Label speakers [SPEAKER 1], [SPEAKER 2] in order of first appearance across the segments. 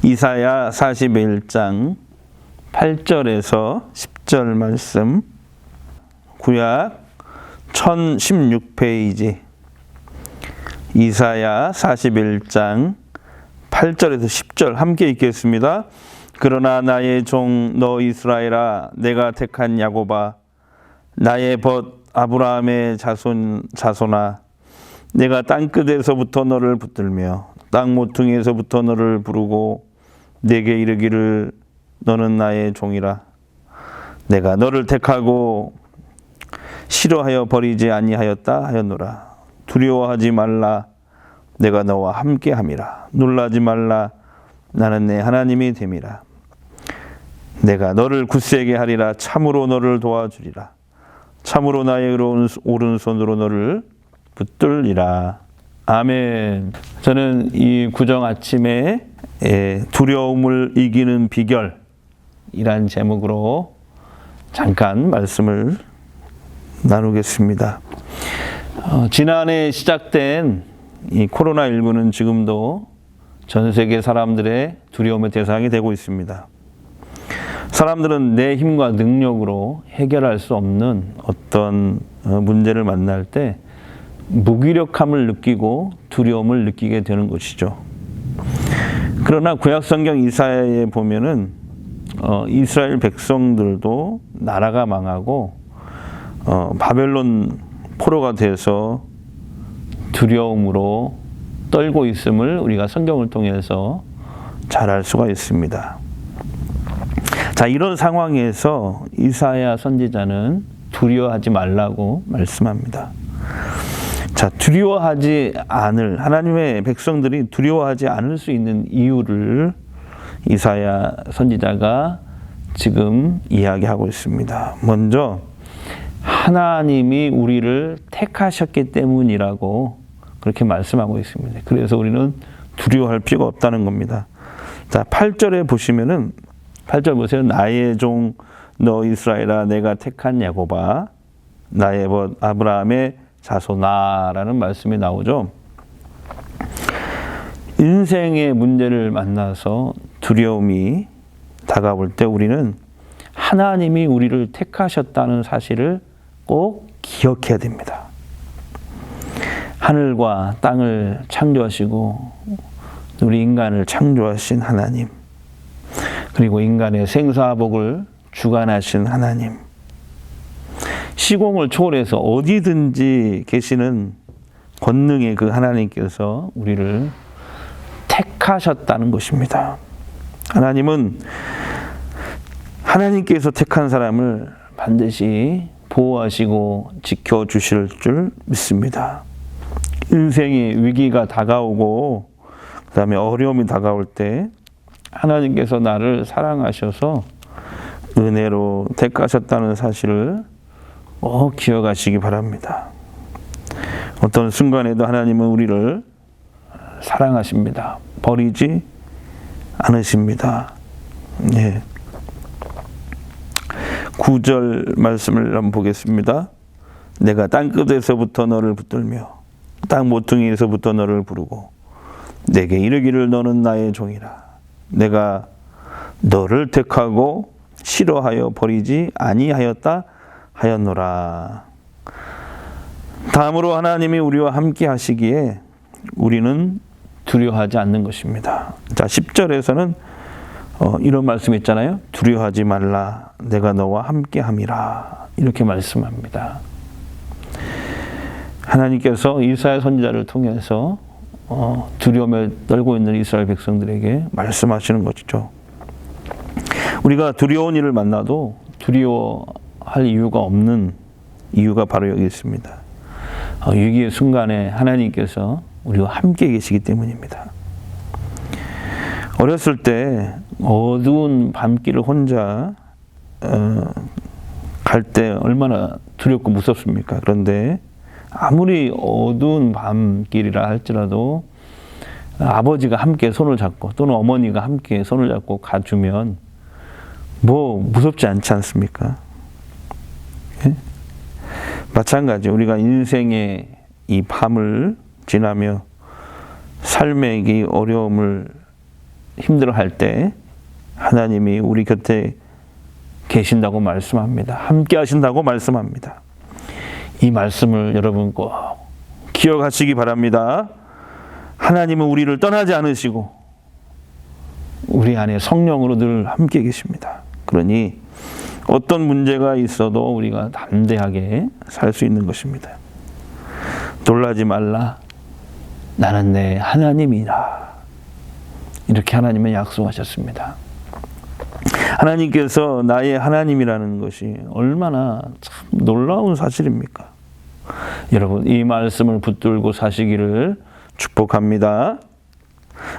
[SPEAKER 1] 이사야 41장 8절에서 10절 말씀, 구약 1016페이지, 이사야 41장 8절에서 10절 함께 읽겠습니다. 그러나 나의 종 너 이스라엘아, 내가 택한 야곱아, 나의 벗 아브라함의 자손아, 내가 땅끝에서부터 너를 붙들며 땅 모퉁이에서부터 너를 부르고 내게 이르기를 너는 나의 종이라. 내가 너를 택하고 싫어하여 버리지 아니하였다 하였노라. 두려워하지 말라, 내가 너와 함께함이라. 놀라지 말라, 나는 내 하나님이 됨이라. 내가 너를 굳세게 하리라. 참으로 너를 도와주리라. 참으로 나의 오른손으로 너를 붙들리라. 아멘. 저는 이 구정 아침에 두려움을 이기는 비결이란 제목으로 잠깐 말씀을 나누겠습니다. 지난해 시작된 이 코로나19는 지금도 전 세계 사람들의 두려움의 대상이 되고 있습니다. 사람들은 내 힘과 능력으로 해결할 수 없는 어떤 문제를 만날 때 무기력함을 느끼고 두려움을 느끼게 되는 것이죠. 그러나 구약성경 이사야에 보면은 이스라엘 백성들도 나라가 망하고 바벨론 포로가 돼서 두려움으로 떨고 있음을 우리가 성경을 통해서 잘 알 수가 있습니다. 자, 이런 상황에서 이사야 선지자는 두려워하지 말라고 말씀합니다. 자, 두려워하지 않을, 하나님의 백성들이 두려워하지 않을 수 있는 이유를 이사야 선지자가 지금 이야기하고 있습니다. 먼저 하나님이 우리를 택하셨기 때문이라고 그렇게 말씀하고 있습니다. 그래서 우리는 두려워할 필요가 없다는 겁니다. 자, 8절에 보시면은 8절 보세요. 나의 종 너 이스라엘아, 내가 택한 야곱아, 나의 벗 아브라함의 자손아라는 말씀이 나오죠. 인생의 문제를 만나서 두려움이 다가올 때 우리는 하나님이 우리를 택하셨다는 사실을 꼭 기억해야 됩니다. 하늘과 땅을 창조하시고 우리 인간을 창조하신 하나님, 그리고 인간의 생사복을 주관하신 하나님, 시공을 초월해서 어디든지 계시는 권능의 그 하나님께서 우리를 택하셨다는 것입니다. 하나님은 하나님께서 택한 사람을 반드시 보호하시고 지켜주실 줄 믿습니다. 인생의 위기가 다가오고 그 다음에 어려움이 다가올 때 하나님께서 나를 사랑하셔서 은혜로 택하셨다는 사실을 기억하시기 바랍니다. 어떤 순간에도 하나님은 우리를 사랑하십니다. 버리지 않으십니다. 예. 9절 말씀을 한번 보겠습니다. 내가 땅끝에서부터 너를 붙들며 땅 모퉁이에서부터 너를 부르고 내게 이르기를 너는 나의 종이라. 내가 너를 택하고 싫어하여 버리지 아니하였다 하였노라. 다음으로 하나님이 우리와 함께 하시기에 우리는 두려워하지 않는 것입니다. 자, 10절에서는 이런 말씀 있잖아요. 두려워하지 말라, 내가 너와 함께 함이라. 이렇게 말씀합니다. 하나님께서 이사야 선지자를 통해서 두려움에 떨고 있는 이스라엘 백성들에게 말씀하시는 것이죠. 우리가 두려운 일을 만나도 두려워할 이유가 없는 이유가 바로 여기 있습니다. 위기의 순간에 하나님께서 우리와 함께 계시기 때문입니다. 어렸을 때 어두운 밤길을 혼자 갈 때 얼마나 두렵고 무섭습니까? 그런데 아무리 어두운 밤길이라 할지라도 아버지가 함께 손을 잡고 또는 어머니가 함께 손을 잡고 가주면 무섭지 않지 않습니까? 예? 마찬가지 우리가 인생의 이 밤을 지나며 삶의 이 어려움을 힘들어할 때 하나님이 우리 곁에 계신다고 말씀합니다. 함께 하신다고 말씀합니다. 이 말씀을 여러분 꼭 기억하시기 바랍니다. 하나님은 우리를 떠나지 않으시고 우리 안에 성령으로 늘 함께 계십니다. 그러니 어떤 문제가 있어도 우리가 담대하게 살 수 있는 것입니다. 놀라지 말라. 나는 내 하나님이라. 이렇게 하나님은 약속하셨습니다. 하나님께서 나의 하나님이라는 것이 얼마나 참 놀라운 사실입니까? 여러분, 이 말씀을 붙들고 사시기를 축복합니다.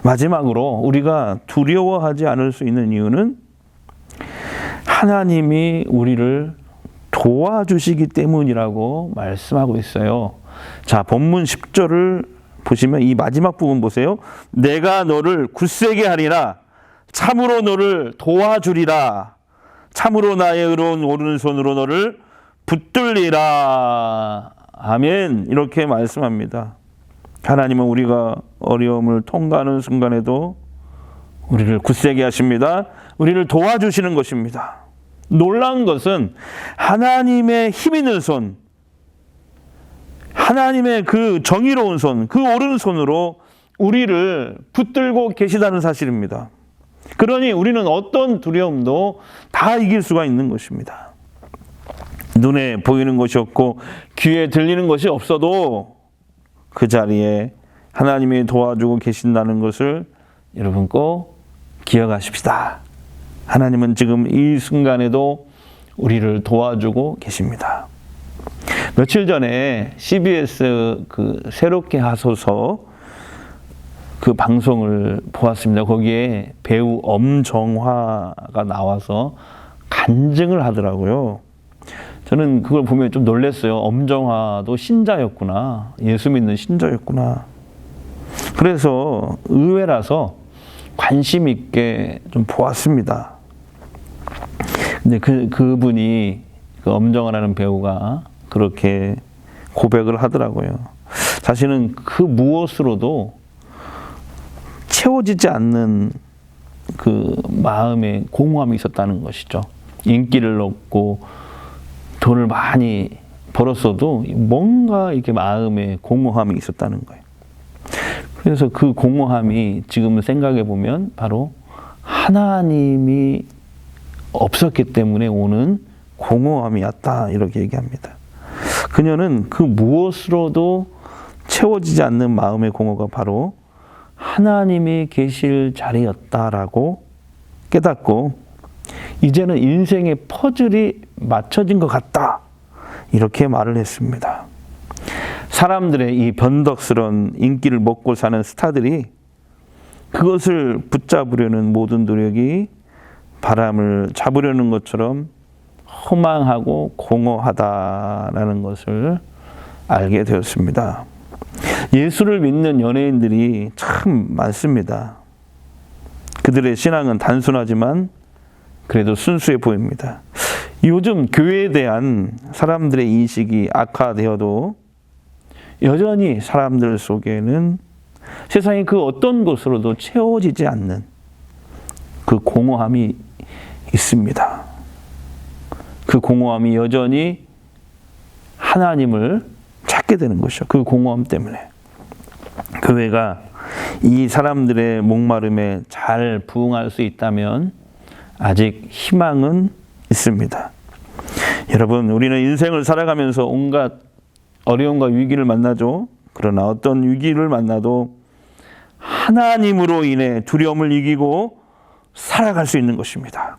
[SPEAKER 1] 마지막으로 우리가 두려워하지 않을 수 있는 이유는 하나님이 우리를 도와주시기 때문이라고 말씀하고 있어요. 자, 본문 10절을 보시면 이 마지막 부분 보세요. 내가 너를 굳세게 하리라. 참으로 너를 도와주리라. 참으로 나의 의로운 오른손으로 너를 붙들리라. 아멘. 이렇게 말씀합니다. 하나님은 우리가 어려움을 통과하는 순간에도 우리를 굳세게 하십니다. 우리를 도와주시는 것입니다. 놀라운 것은 하나님의 힘 있는 손, 하나님의 그 정의로운 손, 그 오른손으로 우리를 붙들고 계시다는 사실입니다. 그러니 우리는 어떤 두려움도 다 이길 수가 있는 것입니다. 눈에 보이는 것이 없고 귀에 들리는 것이 없어도 그 자리에 하나님이 도와주고 계신다는 것을 여러분 꼭 기억하십시다. 하나님은 지금 이 순간에도 우리를 도와주고 계십니다. 며칠 전에 CBS 그 새롭게 하소서 그 방송을 보았습니다. 거기에 배우 엄정화가 나와서 간증을 하더라고요. 저는 그걸 보면 좀 놀랐어요. 엄정화도 신자였구나. 예수 믿는 신자였구나. 그래서 의외라서 관심 있게 좀 보았습니다. 근데 그분이 그 엄정화라는 배우가 그렇게 고백을 하더라고요. 자신은 그 무엇으로도 채워지지 않는 그 마음의 공허함이 있었다는 것이죠. 인기를 얻고 돈을 많이 벌었어도 뭔가 이렇게 마음에 공허함이 있었다는 거예요. 그래서 그 공허함이 지금 생각해 보면 바로 하나님이 없었기 때문에 오는 공허함이었다. 이렇게 얘기합니다. 그녀는 그 무엇으로도 채워지지 않는 마음의 공허가 바로 하나님이 계실 자리였다라고 깨닫고 이제는 인생의 퍼즐이 맞춰진 것 같다. 이렇게 말을 했습니다. 사람들의 이 변덕스러운 인기를 먹고 사는 스타들이 그것을 붙잡으려는 모든 노력이 바람을 잡으려는 것처럼 허망하고 공허하다라는 것을 알게 되었습니다. 예수를 믿는 연예인들이 참 많습니다. 그들의 신앙은 단순하지만 그래도 순수해 보입니다. 요즘 교회에 대한 사람들의 인식이 악화되어도 여전히 사람들 속에는 세상의 그 어떤 것으로도 채워지지 않는 그 공허함이 있습니다. 그 공허함이 여전히 하나님을 찾게 되는 것이죠. 그 공허함 때문에. 교회가 이 사람들의 목마름에 잘 부응할 수 있다면 아직 희망은 있습니다. 여러분, 우리는 인생을 살아가면서 온갖 어려움과 위기를 만나죠. 그러나 어떤 위기를 만나도 하나님으로 인해 두려움을 이기고 살아갈 수 있는 것입니다.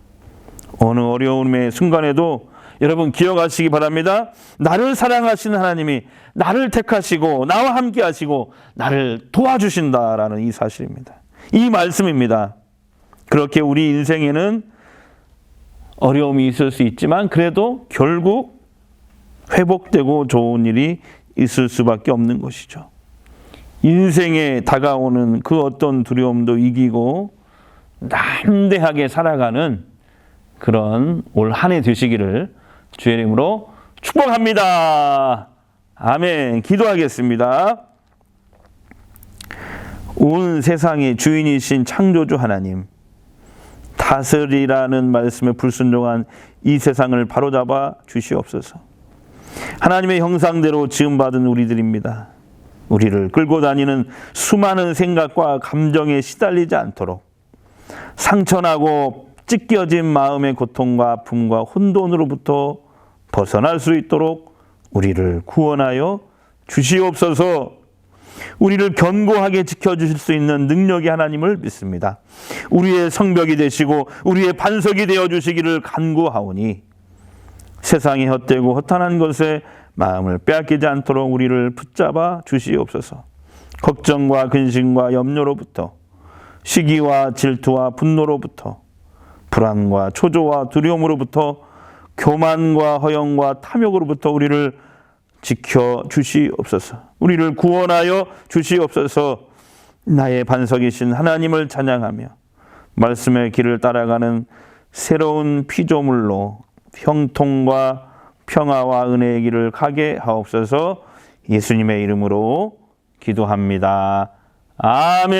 [SPEAKER 1] 어느 어려움의 순간에도 여러분 기억하시기 바랍니다. 나를 사랑하시는 하나님이 나를 택하시고 나와 함께 하시고 나를 도와주신다라는 이 사실입니다. 이 말씀입니다. 그렇게 우리 인생에는 어려움이 있을 수 있지만 그래도 결국 회복되고 좋은 일이 있을 수밖에 없는 것이죠. 인생에 다가오는 그 어떤 두려움도 이기고 담대하게 살아가는 그런 올 한 해 되시기를 주의 이름으로 축복합니다. 아멘. 기도하겠습니다. 온 세상의 주인이신 창조주 하나님, 다스리라는 말씀에 불순종한 이 세상을 바로잡아 주시옵소서. 하나님의 형상대로 지음받은 우리들입니다. 우리를 끌고 다니는 수많은 생각과 감정에 시달리지 않도록 상처나고 찢겨진 마음의 고통과 아픔과 혼돈으로부터 벗어날 수 있도록 우리를 구원하여 주시옵소서. 우리를 견고하게 지켜주실 수 있는 능력의 하나님을 믿습니다. 우리의 성벽이 되시고 우리의 반석이 되어주시기를 간구하오니 세상에 헛되고 허탄한 것에 마음을 빼앗기지 않도록 우리를 붙잡아 주시옵소서. 걱정과 근심과 염려로부터, 시기와 질투와 분노로부터, 불안과 초조와 두려움으로부터, 교만과 허영과 탐욕으로부터 우리를 지켜 주시옵소서. 우리를 구원하여 주시옵소서. 나의 반석이신 하나님을 찬양하며 말씀의 길을 따라가는 새로운 피조물로 형통과 평화와 은혜의 길을 가게 하옵소서. 예수님의 이름으로 기도합니다. 아멘.